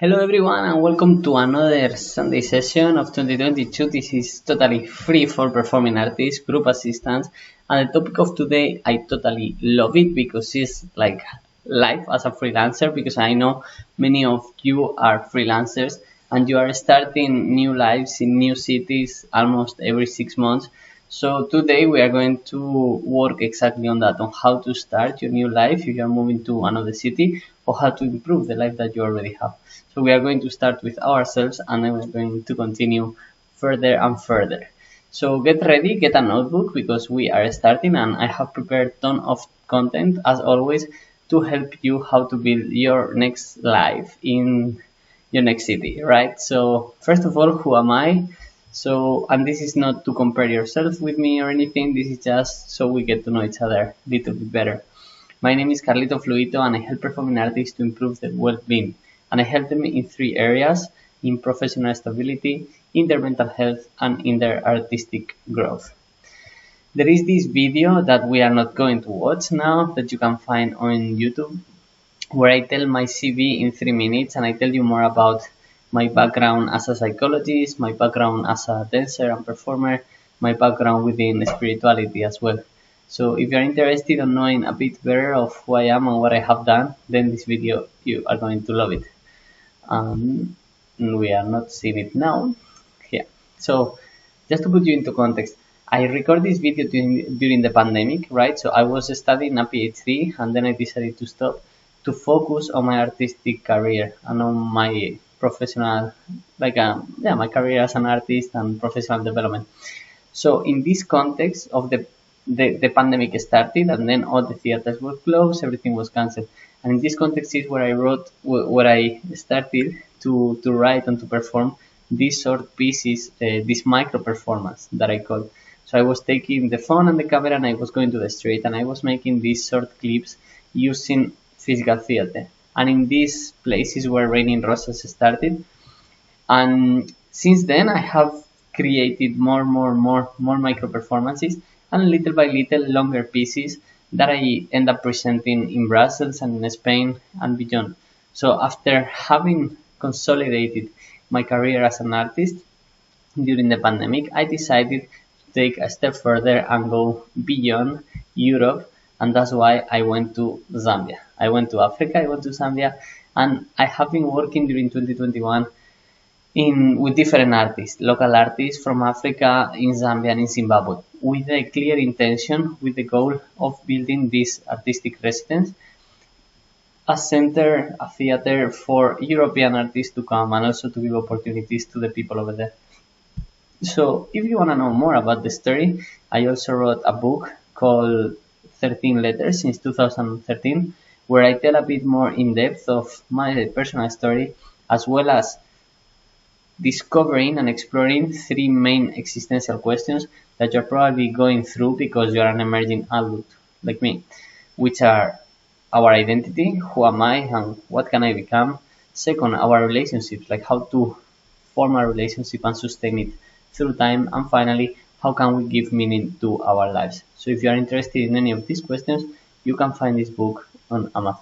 Hello everyone and welcome to another Sunday session of 2022. This is totally free for performing artists, group assistants, and the topic of today I totally love it because it's like life as a freelancer, because I know many of you are freelancers and you are starting new lives in new cities almost every 6 months. So today we are going to work exactly on that, on how to start your new life if you are moving to another city, or how to improve the life that you already have. So we are going to start with ourselves and then we're going to continue further and further. So get ready, get a notebook because we are starting, and I have prepared a ton of content as always to help you how to build your next life in your next city, right? So first of all, who am I? So, and this is not to compare yourself with me or anything, this is just so we get to know each other a little bit better. My name is Carlito Fluito and I help performing artists to improve their well-being. And I help them in three areas: in professional stability, in their mental health, and in their artistic growth. There is this video that we are not going to watch now that you can find on YouTube, where I tell my CV in 3 minutes and I tell you more about my background as a psychologist, my background as a dancer and performer, my background within spirituality as well. So if you're interested in knowing a bit better of who I am and what I have done, then this video, you are going to love it. We are not seeing it now. Yeah. So just to put you into context, I recorded this video during the pandemic, right? So I was studying a PhD and then I decided to stop to focus on my artistic career and on my professional, my career as an artist and professional development. So in this context of the pandemic started and then all the theaters were closed, everything was cancelled. And in this context is where I wrote, where I started to write and to perform these short pieces, this micro performance that I call. So I was taking the phone and the camera and I was going to the street and I was making these short clips using physical theater. And in these places where Raining Roses started. And since then I have created more micro performances and little by little longer pieces that I end up presenting in Brussels and in Spain and beyond. So after having consolidated my career as an artist during the pandemic, I decided to take a step further and go beyond Europe, and that's why I went to Zambia. I went to Africa, I went to Zambia, and I have been working during 2021 with different artists, local artists from Africa, in Zambia and in Zimbabwe, with a clear intention, with the goal of building this artistic residence, a center, a theater for European artists to come and also to give opportunities to the people over there. So if you want to know more about the story, I also wrote a book called 13 Letters since 2013, where I tell a bit more in depth of my personal story, as well as discovering and exploring three main existential questions that you're probably going through because you're an emerging adult like me, which are our identity, who am I and what can I become? Second, our relationships, like how to form a relationship and sustain it through time. And finally, how can we give meaning to our lives? So if you are interested in any of these questions, you can find this book on Amazon.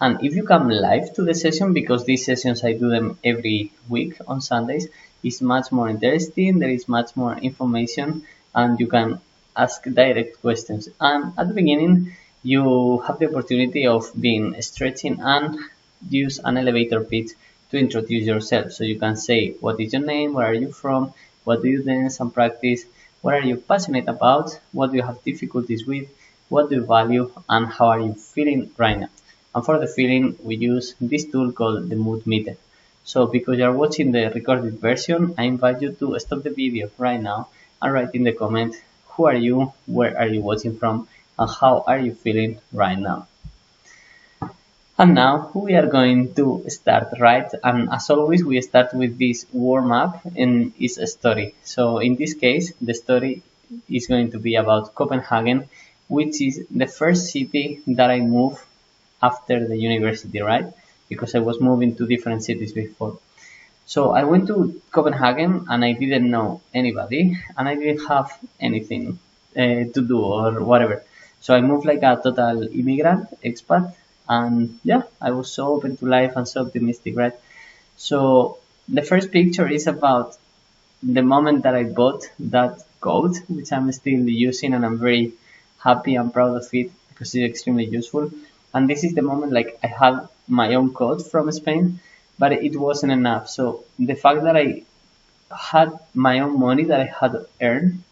And if you come live to the session, because these sessions I do them every week on Sundays, it's much more interesting, there is much more information, and you can ask direct questions. And at the beginning, you have the opportunity of being stretching and use an elevator pitch to introduce yourself. So you can say, what is your name, where are you from, what do you dance and practice, what are you passionate about, what do you have difficulties with, what do you value, and how are you feeling right now. And for the feeling, we use this tool called the mood meter. So because you're watching the recorded version, I invite you to stop the video right now and write in the comment, who are you, where are you watching from, and how are you feeling right now. And now we are going to start, right? And as always, we start with this warm-up and it's a story. So in this case, the story is going to be about Copenhagen, which is the first city that I moved after the university, right? Because I was moving to different cities before. So I went to Copenhagen and I didn't know anybody and I didn't have anything to do or whatever. So I moved like a total immigrant, expat, And yeah, I was so open to life and so optimistic, right? So the first picture is about the moment that I bought that coat, which I'm still using, and I'm very happy and proud of it because it's extremely useful. And this is the moment like I had my own coat from Spain, but it wasn't enough. So the fact that I had my own money that I had earned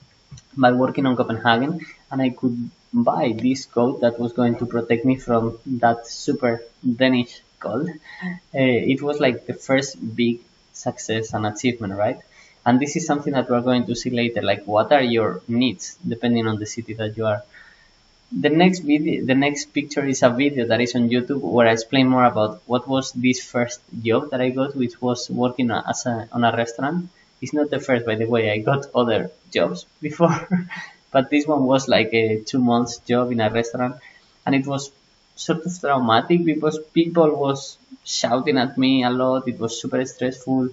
by working on Copenhagen, and I could buy this coat that was going to protect me from that super Danish cold. It was like the first big success and achievement, right? And this is something that we're going to see later. Like, what are your needs depending on the city that you are? The next picture is a video that is on YouTube where I explain more about what was this first job that I got, which was working on a restaurant. It's not the first, by the way. I got other jobs before, but this one was like a 2 months job in a restaurant, and it was sort of traumatic because people was shouting at me a lot. It was super stressful,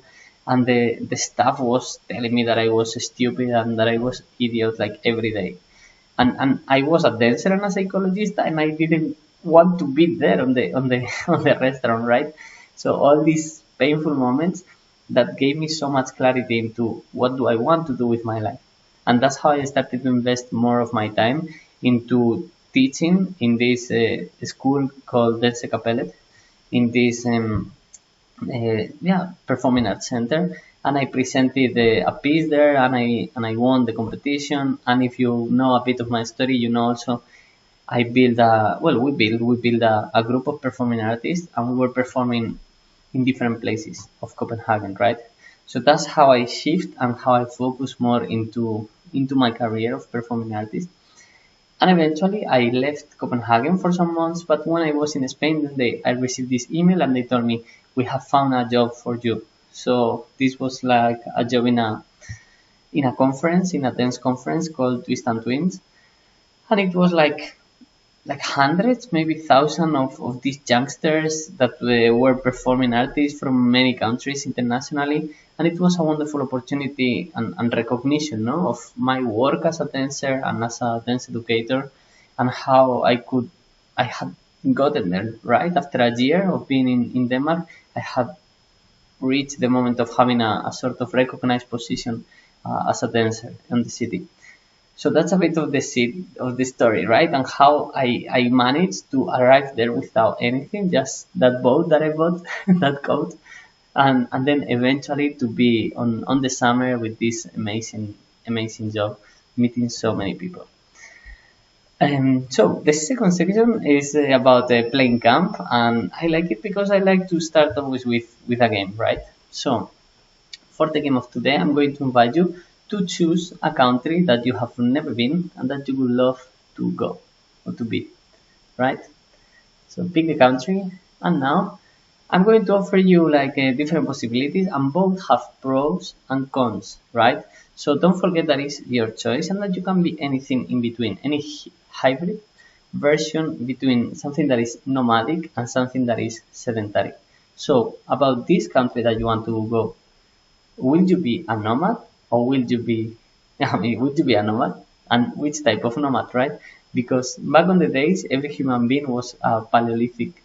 and the staff was telling me that I was stupid and that I was idiot like every day. And I was a dancer and a psychologist, and I didn't want to be there on the on the restaurant, right? So all these painful moments that gave me so much clarity into what do I want to do with my life, and that's how I started to invest more of my time into teaching in this school called Dance Capellet, in this performing arts center, and I presented a piece there, and I won the competition. And if you know a bit of my story, you know also I built a well we built a group of performing artists, and we were performing in different places of Copenhagen, right? So that's how I shift and how I focus more into my career of performing artist. And eventually I left Copenhagen for some months, but when I was in Spain, I received this email and they told me, we have found a job for you. So this was like a job in a conference, in a dance conference called Twist and Twins. And it was like hundreds, maybe thousands of these youngsters that were performing artists from many countries internationally. And it was a wonderful opportunity and recognition, no, of my work as a dancer and as a dance educator, and how I had gotten there, right? After a year of being in Denmark, I had reached the moment of having a sort of recognized position as a dancer in the city. So that's a bit of the seed of the story, right? And how I managed to arrive there without anything, just that boat that I bought, that coat, and then eventually to be on the summer with this amazing job, meeting so many people. So the second section is about playing camp, and I like it because I like to start always with a game, right? So for the game of today, I'm going to invite you to choose a country that you have never been and that you would love to go or to be, right? So pick the country, and now I'm going to offer you like different possibilities, and both have pros and cons, right? So don't forget that it's your choice and that you can be anything in between, any hybrid version between something that is nomadic and something that is sedentary. So about this country that you want to go, will you be a nomad or will you be, I mean, would you be a nomad? And which type of nomad, right? Because back on the days, every human being was a Paleolithic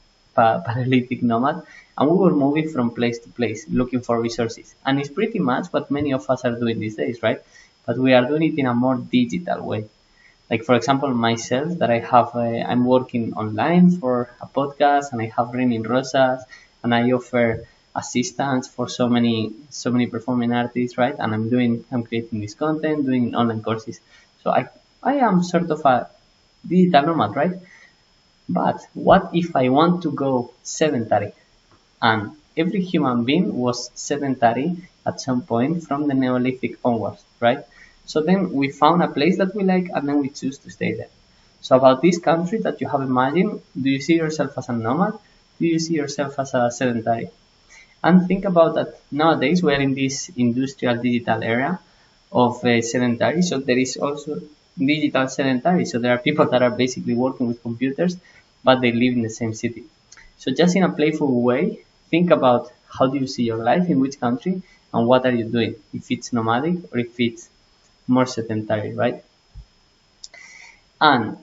nomad, and we were moving from place to place looking for resources. And it's pretty much what many of us are doing these days, right? But we are doing it in a more digital way. Like for example, myself, that I'm working online for a podcast, and I have Raining Rosas, and I offer assistance for so many performing artists, right? And I'm creating this content, doing online courses. So I am sort of a digital nomad, right? But what if I want to go sedentary? And every human being was sedentary at some point from the Neolithic onwards, right? So then we found a place that we like, and then we choose to stay there. So about this country that you have imagined, do you see yourself as a nomad? Do you see yourself as a sedentary? And think about that nowadays we're in this industrial digital era of sedentary. So there is also digital sedentary. So there are people that are basically working with computers, but they live in the same city. So just in a playful way, think about how do you see your life in which country and what are you doing, if it's nomadic or if it's more sedentary, right? And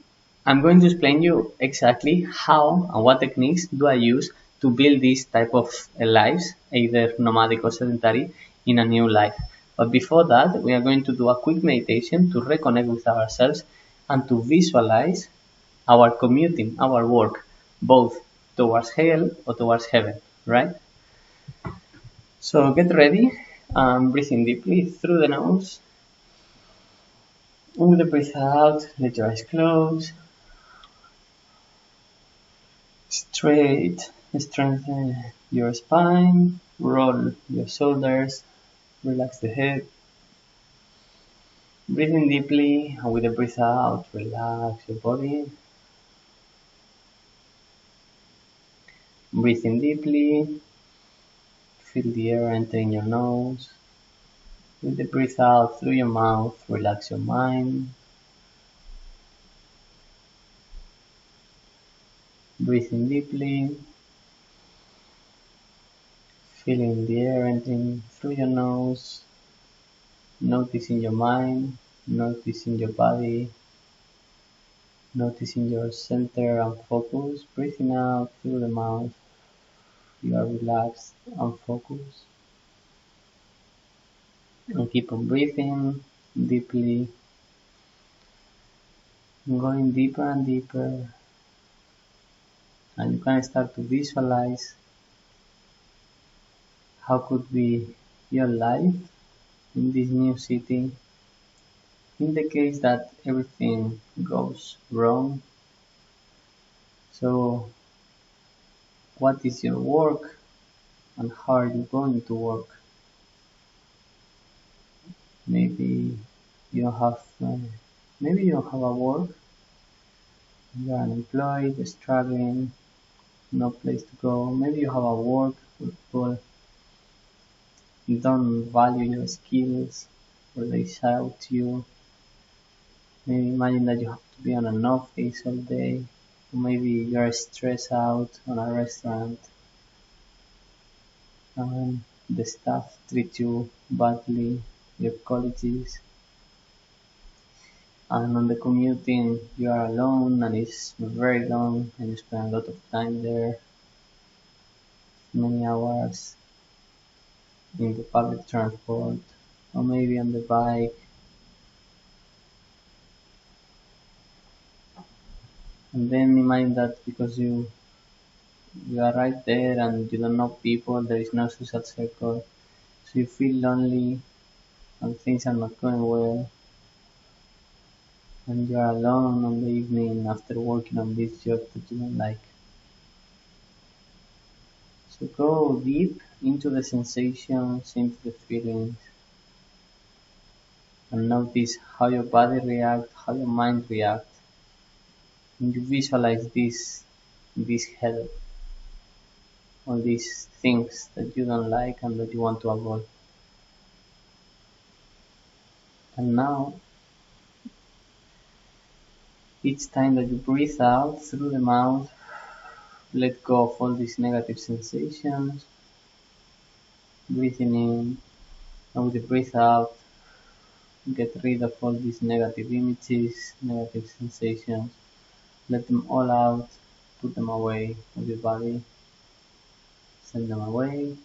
I'm going to explain you exactly how and what techniques do I use to build this type of lives, either nomadic or sedentary, in a new life. But before that, we are going to do a quick meditation to reconnect with ourselves and to visualize our commuting, our work, both towards hell or towards heaven, right? So get ready, breathing deeply through the nose. With the breath out, let your eyes close. Straight, strengthen your spine, roll your shoulders, relax the head. Breathing deeply, and with the breath out, relax your body. Breathing deeply, feel the air entering your nose. With the breath out through your mouth, relax your mind. Breathing deeply, feeling the air entering through your nose. Noticing your mind, noticing your body, noticing your center and focus. Breathing out through the mouth, you are relaxed and focused. And keep on breathing deeply, going deeper and deeper. And you can start to visualize how could be your life in this new city. In the case that everything goes wrong, so what is your work and how are you going to work? Maybe you don't have, maybe you don't have a work. You are unemployed, struggling, no place to go. Maybe you have a work where people don't value your skills or they shout you. Maybe imagine that you have to be on an office all day. Or maybe you're stressed out on a restaurant and the staff treat you badly, your colleagues. And on the commuting, you are alone and it's very long and you spend a lot of time there, many hours in the public transport or maybe on the bike. And then imagine that because you are right there and you don't know people, there is no social circle, so you feel lonely and things are not going well, and you are alone on the evening after working on this job that you don't like. So go deep into the sensations, into the feelings, and notice how your body reacts, how your mind reacts, and you visualize this hell, all these things that you don't like and that you want to avoid. And now, each time that you breathe out through the mouth, let go of all these negative sensations, breathing in, and with the breath out, get rid of all these negative images, negative sensations, let them all out, put them away from your body, send them away.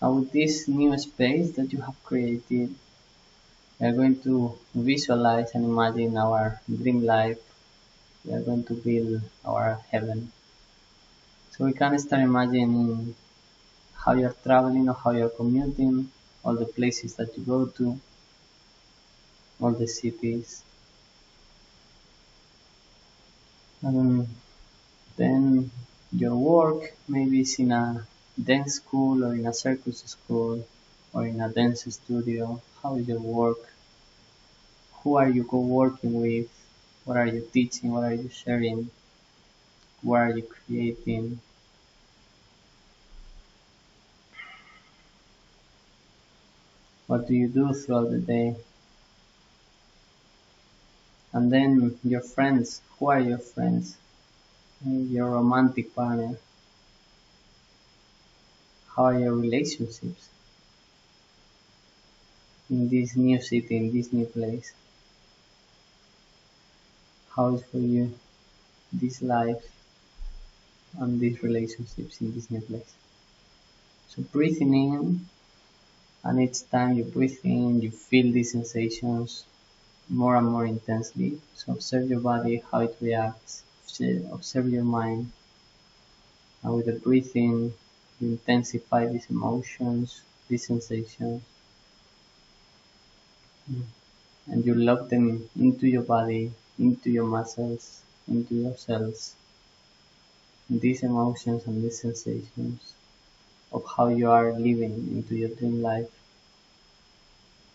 And with this new space that you have created, we are going to visualize and imagine our dream life. We are going to build our heaven. So we can start imagining how you're traveling or how you're commuting, all the places that you go to, all the cities. And then your work maybe is in a dance school or in a circus school or in a dance studio. How is your work? Who are you co-working with? What are you teaching? What are you sharing? What are you creating? What do you do throughout the day? And then your friends. Who are your friends? Your romantic partner. How are your relationships in this new city, in this new place? how is for you this life and these relationships in this new place. So breathing in, and each time you breathe in, you feel these sensations more and more intensely. So observe your body, how it reacts, observe your mind, and with the breathing, you intensify these emotions, these sensations, and you lock them into your body, into your muscles, into your cells. These emotions and these sensations of how you are living into your dream life,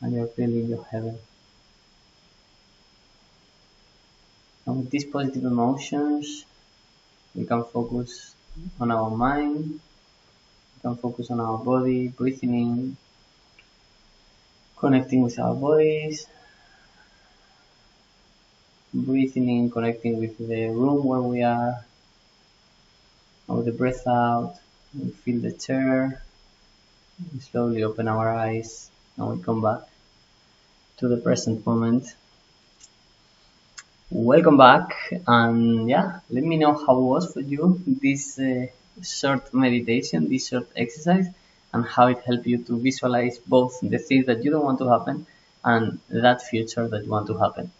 and you're feeling your heaven. And with these positive emotions, we can focus on our mind, we can focus on our body, breathing in, connecting with our bodies, breathing in, connecting with the room where we are, and with the breath out, we feel the chair, we slowly open our eyes, and we come back to the present moment. Welcome back, and yeah, let me know how it was for you this short meditation, this short exercise, and how it helped you to visualize both the things that you don't want to happen and that future that you want to happen.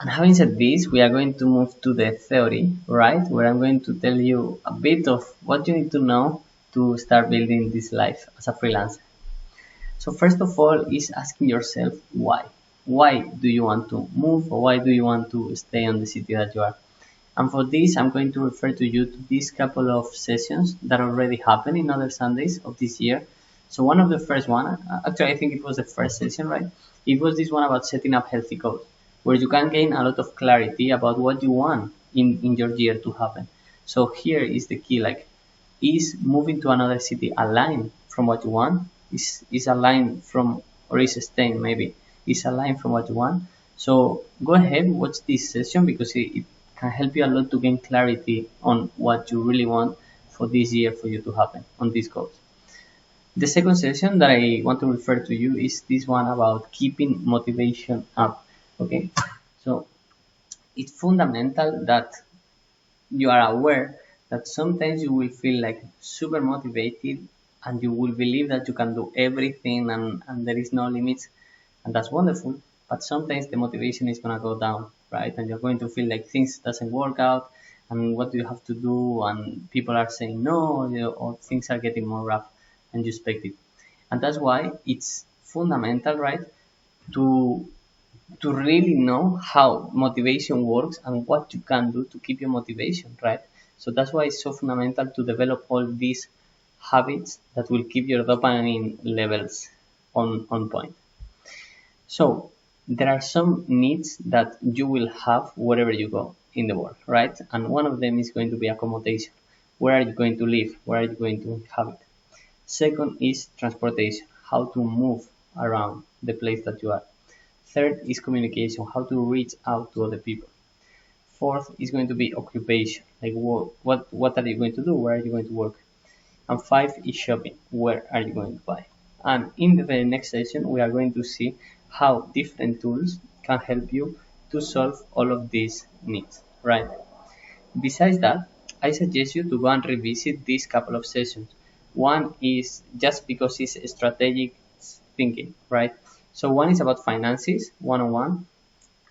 And having said this, we are going to move to the theory, right? Where I'm going to tell you a bit of what you need to know to start building this life as a freelancer. So first of all is asking yourself why. Why do you want to move, or why do you want to stay in the city that you are? And for this, I'm going to refer to you to these couple of sessions that already happened in other Sundays of this year. So one of the first one, actually I think it was the first session, right? It was this one about setting up healthy goals, where you can gain a lot of clarity about what you want in your year to happen. So here is the key, like, is moving to another city aligned from what you want? Is aligned from, or is staying maybe, is aligned from what you want? So go ahead, watch this session, because it can help you a lot to gain clarity on what you really want for this year for you to happen on these goals. The second session that I want to refer to you is this one about keeping motivation up. Okay, so it's fundamental that you are aware that sometimes you will feel like super motivated, and you will believe that you can do everything, and there is no limits, and that's wonderful. But sometimes the motivation is going to go down, right? And you're going to feel like things doesn't work out, and what do you have to do, and people are saying no, or things are getting more rough than you expected. And that's why it's fundamental, right, to really know how motivation works and what you can do to keep your motivation, right? So that's why it's so fundamental to develop all these habits that will keep your dopamine levels on point. So there are some needs that you will have wherever you go in the world, right? And one of them is going to be accommodation. Where are you going to live? Where are you going to inhabit? Second is transportation, how to move around the place that you are. Third is communication, how to reach out to other people. Fourth is going to be occupation, like what are you going to do, where are you going to work. And five is shopping, where are you going to buy. And in the next session, we are going to see how different tools can help you to solve all of these needs, right? Besides that, I suggest you to go and revisit these couple of sessions. One is just because it's strategic thinking, right? So one is about finances, one-on-one,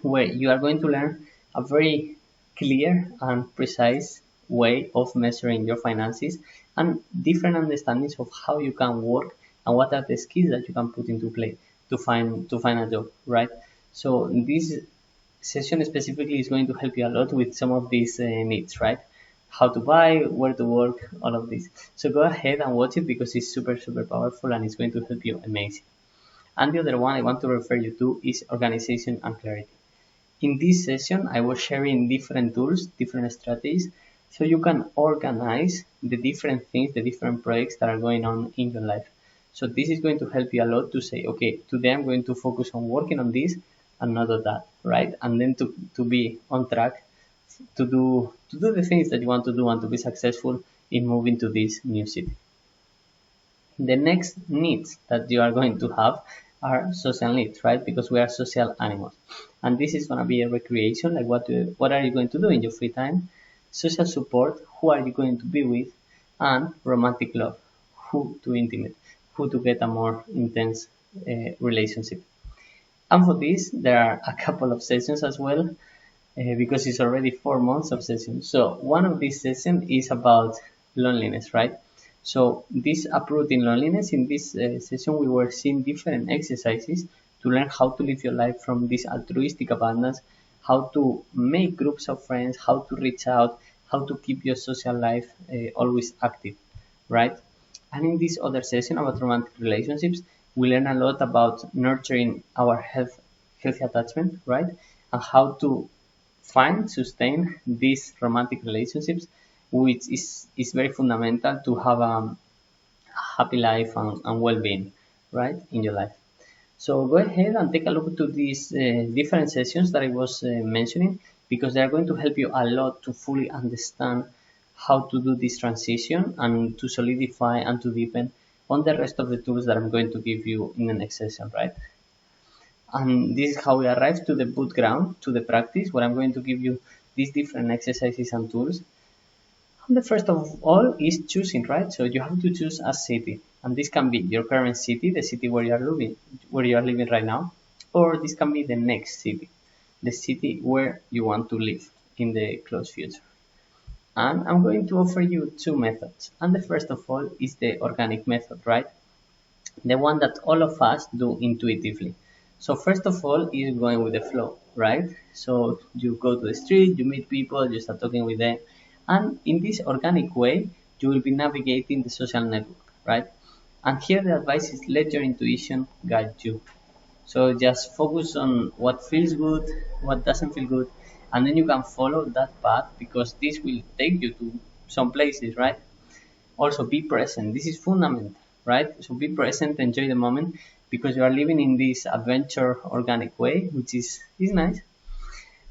where you are going to learn a very clear and precise way of measuring your finances, and different understandings of how you can work and what are the skills that you can put into play to find a job, right? So this session specifically is going to help you a lot with some of these needs, right? How to buy, where to work, all of this. So go ahead and watch it, because it's super, super powerful, and it's going to help you amazing. And the other one I want to refer you to is organization and clarity. In this session, I was sharing different tools, different strategies, so you can organize the different things, the different projects that are going on in your life. So this is going to help you a lot to say, okay, today I'm going to focus on working on this and not on that, right? And then to be on track to do the things that you want to do and to be successful in moving to this new city. The next needs that you are going to have, are social needs, right? Because we are social animals. And this is going to be a recreation, like what are you going to do in your free time? Social support, who are you going to be with? And romantic love, who to intimate, who to get a more intense relationship. And for this, there are a couple of sessions as well, because it's already 4 months of sessions. So one of these sessions is about loneliness, right? So this uprooting loneliness, in this session, we were seeing different exercises to learn how to live your life from this altruistic abundance, how to make groups of friends, how to reach out, how to keep your social life always active, right? And in this other session about romantic relationships, we learn a lot about nurturing our healthy attachment, right? And how to find, sustain these romantic relationships, which is very fundamental to have a happy life and well-being, right, in your life. So go ahead and take a look to these different sessions that I was mentioning, because they are going to help you a lot to fully understand how to do this transition and to solidify and to deepen on the rest of the tools that I'm going to give you in the next session, right? And this is how we arrive to the boot ground, to the practice, where I'm going to give you these different exercises and tools. And the first of all is choosing, right? So you have to choose a city, and this can be your current city, the city where you are living right now, or this can be the next city, the city where you want to live in the close future. And I'm going to offer you two methods. And the first of all is the organic method, right? The one that all of us do intuitively. So first of all is going with the flow, right? So you go to the street, you meet people, you start talking with them, and in this organic way, you will be navigating the social network, right? And here the advice is let your intuition guide you. So just focus on what feels good, what doesn't feel good, and then you can follow that path because this will take you to some places, right? Also be present. This is fundamental, right? So be present, enjoy the moment because you are living in this adventure organic way, which is nice.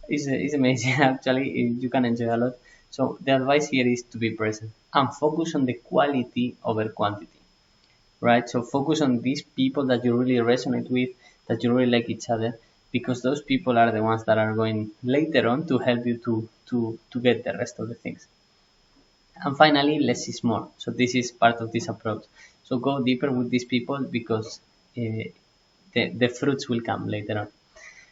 Is amazing actually. You can enjoy a lot. So the advice here is to be present and focus on the quality over quantity, right? So focus on these people that you really resonate with, that you really like each other, because those people are the ones that are going later on to help you to get the rest of the things. And finally, less is more. So this is part of this approach. So go deeper with these people because the fruits will come later on.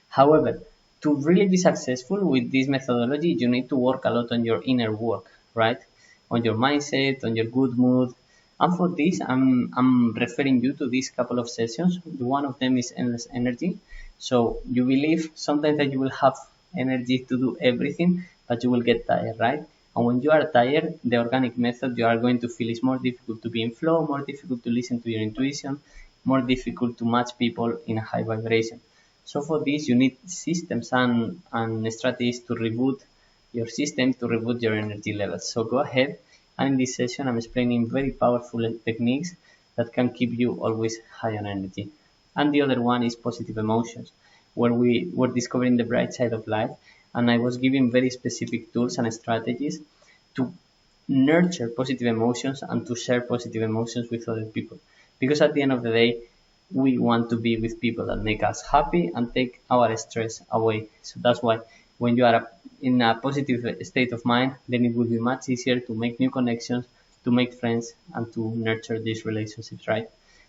However, to really be successful with this methodology, you need to work a lot on your inner work, right? On your mindset, on your good mood. And for this, I'm referring you to these couple of sessions. One of them is endless energy. So you believe sometimes that you will have energy to do everything, but you will get tired, right? And when you are tired, the organic method you are going to feel is more difficult to be in flow, more difficult to listen to your intuition, more difficult to match people in a high vibration. So for this, you need systems and strategies to reboot your system, to reboot your energy levels. So go ahead. And in this session, I'm explaining very powerful techniques that can keep you always high on energy. And the other one is positive emotions, where we were discovering the bright side of life. And I was giving very specific tools and strategies to nurture positive emotions and to share positive emotions with other people. Because at the end of the day, we want to be with people that make us happy and take our stress away. So that's why when you are in a positive state of mind, then it will be much easier to make new connections, to make friends, and to nurture these relationships, right?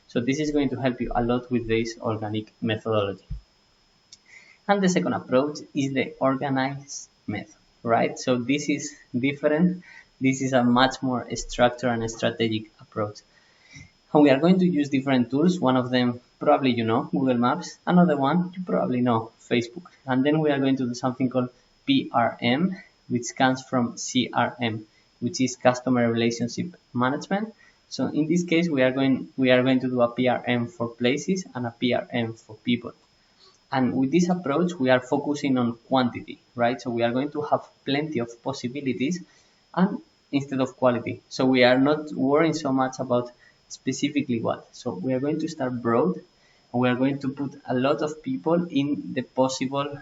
So this is going to help you a lot with this organic methodology. And the second approach is the organized method, right? So this is different. This is a much more structured and strategic approach. And we are going to use different tools. One of them, probably you know, Google Maps. Another one, you probably know, Facebook. And then we are going to do something called PRM, which comes from CRM, which is Customer Relationship Management. So in this case, we are going to do a PRM for places and a PRM for people. And with this approach, we are focusing on quantity, right? So we are going to have plenty of possibilities and instead of quality. So we are not worrying so much about specifically what. So we are going to start broad and we are going to put a lot of people in the possible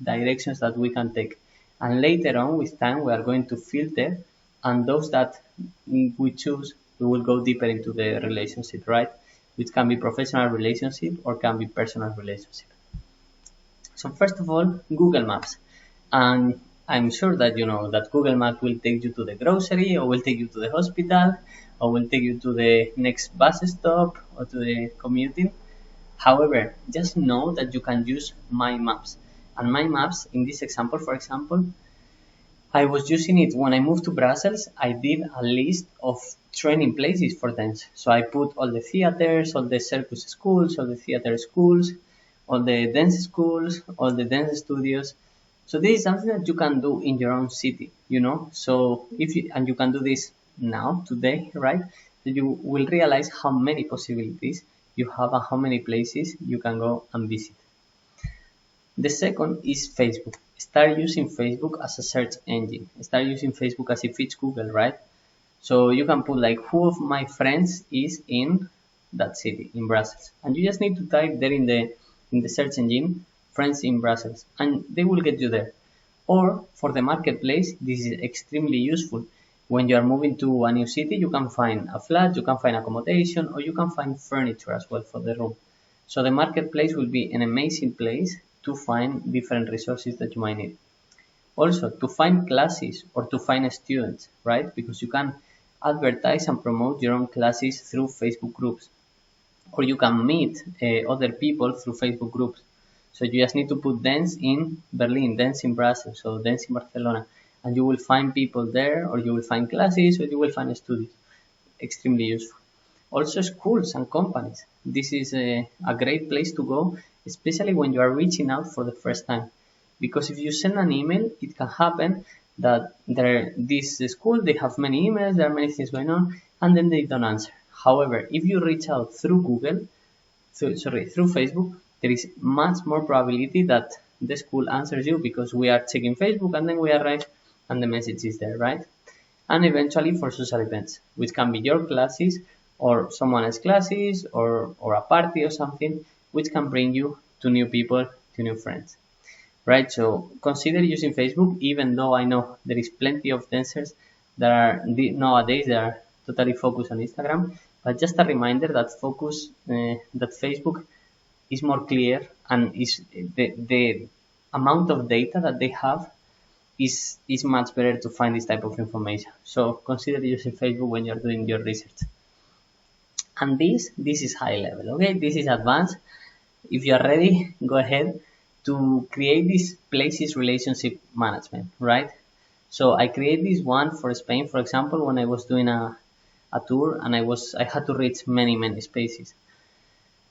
directions that we can take. And later on with time, we are going to filter and those that we choose, we will go deeper into the relationship, right? which can be professional relationship or can be personal relationship. So first of all, Google Maps. And I'm sure that you know that Google Maps will take you to the grocery, or will take you to the hospital, or will take you to the next bus stop, or to the commuting. However, just know that you can use My Maps. And My Maps, in this example, for example, I was using it when I moved to Brussels. I did a list of training places for dance. So I put all the theaters, all the circus schools, all the theater schools, all the dance schools, all the dance studios. So this is something that you can do in your own city, you know. So if you, and you can do this now, today, right? So you will realize how many possibilities you have and how many places you can go and visit. The second is Facebook. Start using Facebook as a search engine. Start using Facebook as if it's Google, right? So you can put like who of my friends is in that city, in Brussels. And you just need to type there in the search engine, friends in Brussels, and they will get you there. Or for the marketplace, this is extremely useful. When you are moving to a new city, you can find a flat, you can find accommodation, or you can find furniture as well for the room. So the marketplace will be an amazing place to find different resources that you might need. Also, to find classes or to find students, right? Because you can advertise and promote your own classes through Facebook groups. Or you can meet other people through Facebook groups. So you just need to put dance in Berlin, dance in Brussels, or dance in Barcelona, and you will find people there, or you will find classes, or you will find studios. Extremely useful. Also schools and companies. This is a great place to go, especially when you are reaching out for the first time. Because if you send an email, it can happen that this school, they have many emails, there are many things going on, and then they don't answer. However, if you reach out through through Facebook, there is much more probability that the school answers you because we are checking Facebook and then we arrive and the message is there, right? And eventually for social events, which can be your classes or someone else's classes or a party or something, which can bring you to new people, to new friends, right? So consider using Facebook, even though I know there is plenty of dancers that are nowadays that are totally focused on Instagram, but just a reminder that that Facebook is more clear and is the amount of data that they have is much better to find this type of information. So consider using Facebook when you're doing your research. And this is high level, okay? This is advanced. If you are ready, go ahead to create this places relationship management, right? So I create this one for Spain, for example, when I was doing a tour and I had to reach many spaces.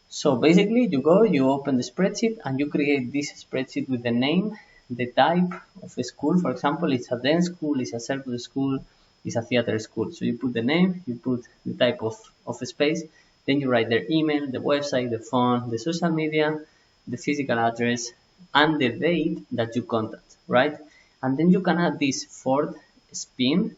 So basically you open the spreadsheet and you create this spreadsheet with the name, the type of the school. For example, it's a dance school, it's a circus school, it's a theater school. So you put the name, you put the type of space, then you write their email, the website, the phone, the social media, the physical address, and the date that you contact, right? And then you can add this fourth spin,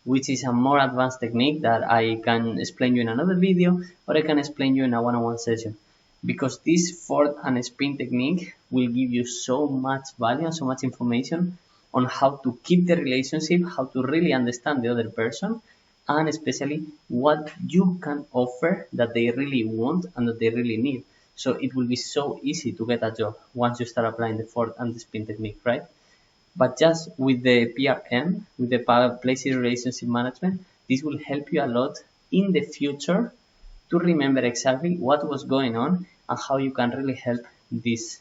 which is a more advanced technique that I can explain you in another video, or I can explain you in a one-on-one session. Because this fourth and spin technique will give you so much value and so much information on how to keep the relationship, how to really understand the other person, and especially what you can offer that they really want and that they really need. So it will be so easy to get a job once you start applying the fourth and the spin technique, right? But just with the PRM, with the Places Relationship Management, this will help you a lot in the future to remember exactly what was going on and how you can really help this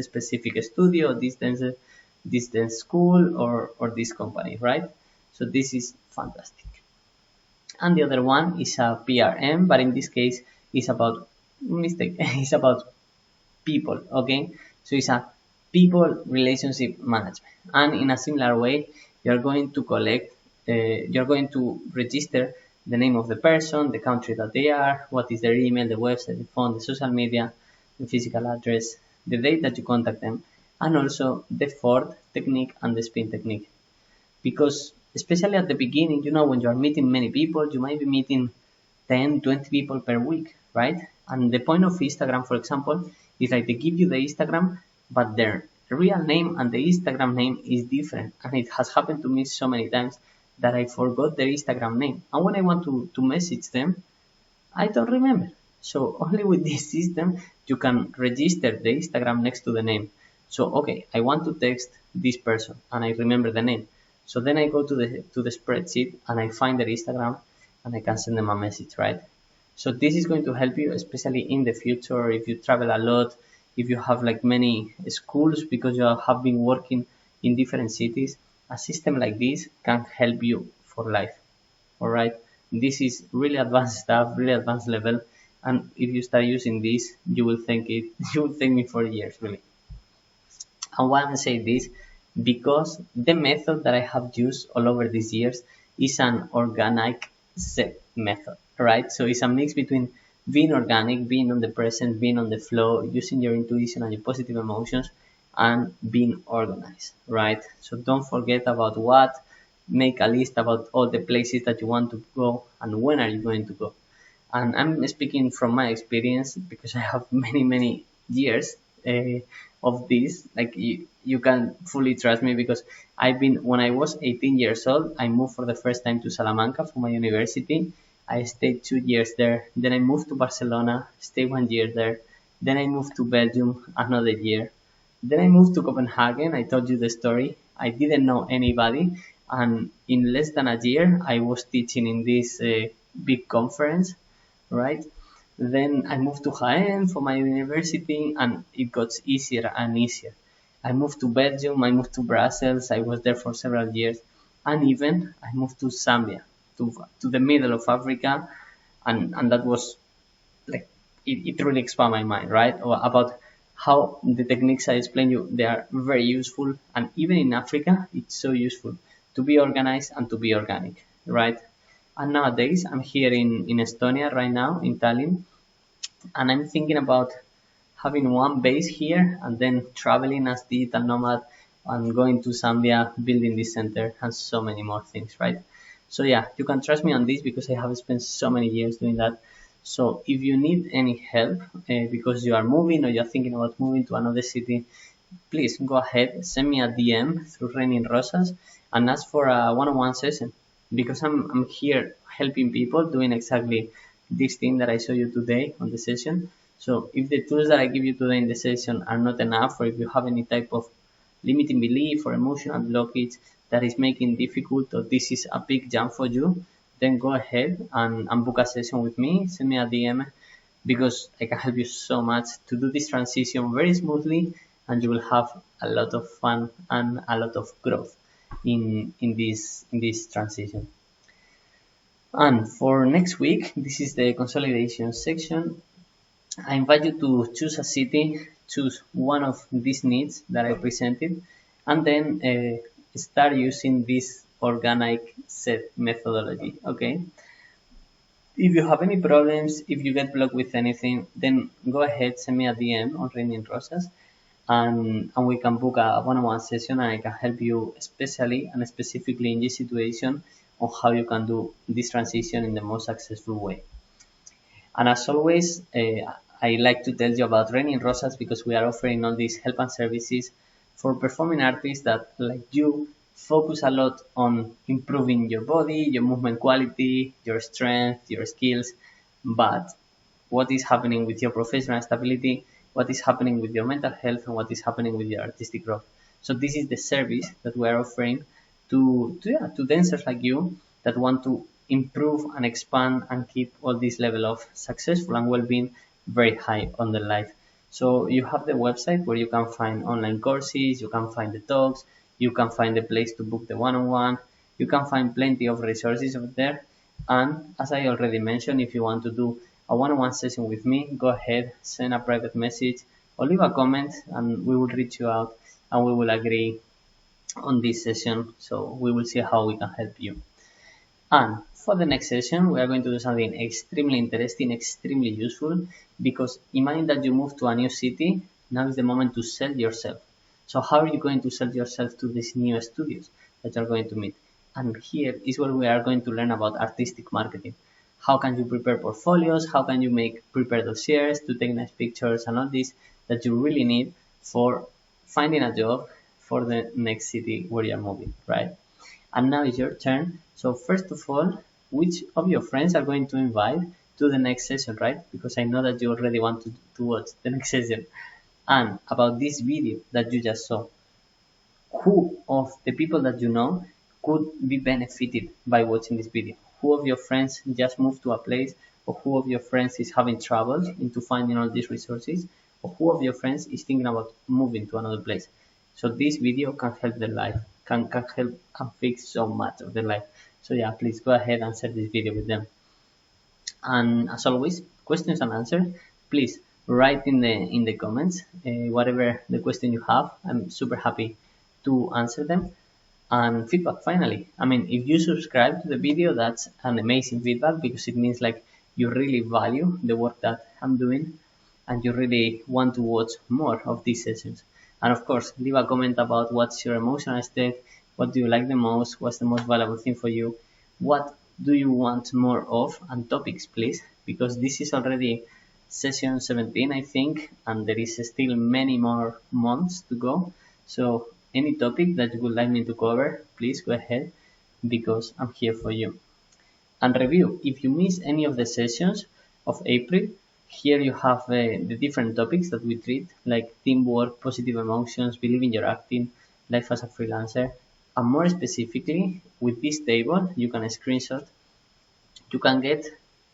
specific studio, this dance school, or this company, right? So this is fantastic. And the other one is a PRM, but in this case, it's about it's about people, okay? So it's a people relationship management, and in a similar way, you're going to you're going to register the name of the person, the country that they are, what is their email, the website, the phone, the social media, the physical address, the date that you contact them, and also the fourth technique and the spin technique. Because especially at the beginning, you know, when you are meeting many people, you might be meeting 10, 20 people per week, right? And the point of Instagram, for example, is like they give you the Instagram, but their real name and the Instagram name is different. And it has happened to me so many times that I forgot their Instagram name. And when I want to message them, I don't remember. So only with this system you can register the Instagram next to the name. So okay, I want to text this person and I remember the name. So then I go to the spreadsheet and I find their Instagram and I can send them a message, right? So this is going to help you, especially in the future, if you travel a lot, if you have like many schools because you have been working in different cities. A system like this can help you for life. All right, this is really advanced stuff, really advanced level, and if you start using this, you will thank it. You will thank me for years, really. And why I'm saying this? Because the method that I have used all over these years is an organic set method, right? So it's a mix between being organic, being on the present, being on the flow, using your intuition and your positive emotions, and being organized, right? So don't forget about what, make a list about all the places that you want to go and when are you going to go. And I'm speaking from my experience because I have many years of this. Like you can fully trust me because I've been when I was 18 years old, I moved for the first time to Salamanca for my university. I stayed 2 years there. Then I moved to Barcelona, stayed 1 year there. Then I moved to Belgium another year. Then I moved to Copenhagen. I told you the story. I didn't know anybody, and in less than a year, I was teaching in this big conference, right? Then I moved to Jaén for my university, and it got easier and easier. I moved to Belgium. I moved to Brussels. I was there for several years, and even I moved to Zambia, to the middle of Africa, and that was like it really expand my mind, right? Or about how the techniques I explained you, they are very useful. And even in Africa, it's so useful to be organized and to be organic, right? And nowadays, I'm here in Estonia right now, in Tallinn, and I'm thinking about having one base here and then traveling as digital nomad and going to Zambia, building this center, and so many more things, right? So yeah, you can trust me on this because I have spent so many years doing that. So if you need any help because you are moving or you're thinking about moving to another city, please go ahead, send me a DM through Raining Rosas and ask for a one-on-one session because I'm here helping people doing exactly this thing that I show you today on the session. So if the tools that I give you today in the session are not enough, or if you have any type of limiting belief or emotional blockage that is making difficult, or this is a big jump for you, then go ahead and book a session with me. Send me a DM because I can help you so much to do this transition very smoothly, and you will have a lot of fun and a lot of growth in this transition. And for next week, this is the consolidation section. I invite you to choose a city, choose one of these needs that I presented, and then start using this organic set methodology. Okay. If you have any problems, if you get blocked with anything, then go ahead, send me a DM on Raining Rosas, and we can book a one-on-one session, and I can help you especially and specifically in this situation on how you can do this transition in the most successful way. And as always, I like to tell you about Raining Rosas because we are offering all these help and services for performing artists that, like you, focus a lot on improving your body, your movement quality, your strength, your skills. But what is happening with your professional stability, what is happening with your mental health, and what is happening with your artistic growth? So this is the service that we are offering to dancers like you that want to improve and expand and keep all this level of successful and well-being very high on their life. So you have the website where you can find online courses, you can find the talks, you can find the place to book the one-on-one, you can find plenty of resources over there. And as I already mentioned, if you want to do a one-on-one session with me, go ahead, send a private message or leave a comment and we will reach you out and we will agree on this session. So we will see how we can help you. And for the next session, we are going to do something extremely interesting, extremely useful, because imagine that you move to a new city. Now is the moment to sell yourself. So how are you going to sell yourself to these new studios that you're going to meet? And here is where we are going to learn about artistic marketing. How can you prepare portfolios? How can you make prepare dossiers to take nice pictures and all this that you really need for finding a job for the next city where you're moving, right? And now it's your turn. So first of all, which of your friends are going to invite to the next session, right? Because I know that you already want to watch the next session. And about this video that you just saw, who of the people that you know could be benefited by watching this video? Who of your friends just moved to a place, or who of your friends is having trouble into finding all these resources, or who of your friends is thinking about moving to another place? So this video can help their life, can help and fix so much of their life. So yeah, please go ahead and share this video with them. And as always, questions and answers, please write in the comments whatever the question you have. I'm super happy to answer them. And feedback finally. I mean, if you subscribe to the video, that's an amazing feedback because it means like you really value the work that I'm doing and you really want to watch more of these sessions. And of course, leave a comment about what's your emotional state, what do you like the most, what's the most valuable thing for you, what do you want more of, and topics, please, because this is already session 17, I think, and there is still many more months to go. So any topic that you would like me to cover, please go ahead because I'm here for you. And review, if you miss any of the sessions of April, here you have the different topics that we treat, like teamwork, positive emotions, believing your acting, life as a freelancer. And more specifically, with this table, you can screenshot, you can get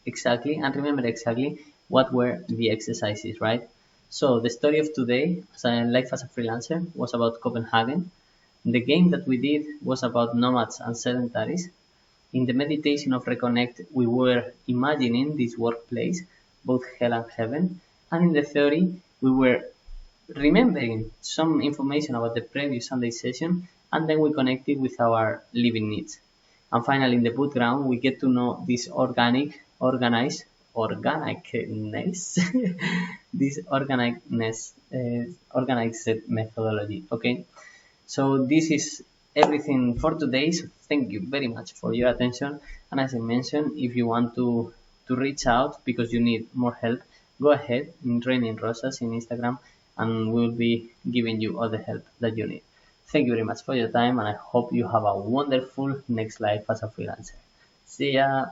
exactly and remember exactly what were the exercises, right? So the story of today, life as a freelancer, was about Copenhagen. The game that we did was about nomads and sedentaries. In the meditation of Reconnect, we were imagining this workplace, both hell and heaven. And in the theory, we were remembering some information about the previous Sunday session, and then we connected with our living needs. And finally, in the boot ground, we get to know this organicness, this organized methodology. Okay, so this is everything for today. So thank you very much for your attention. And as I mentioned, if you want to reach out because you need more help, go ahead in Training Rosas in Instagram, and we'll be giving you all the help that you need. Thank you very much for your time, and I hope you have a wonderful next life as a freelancer. See ya.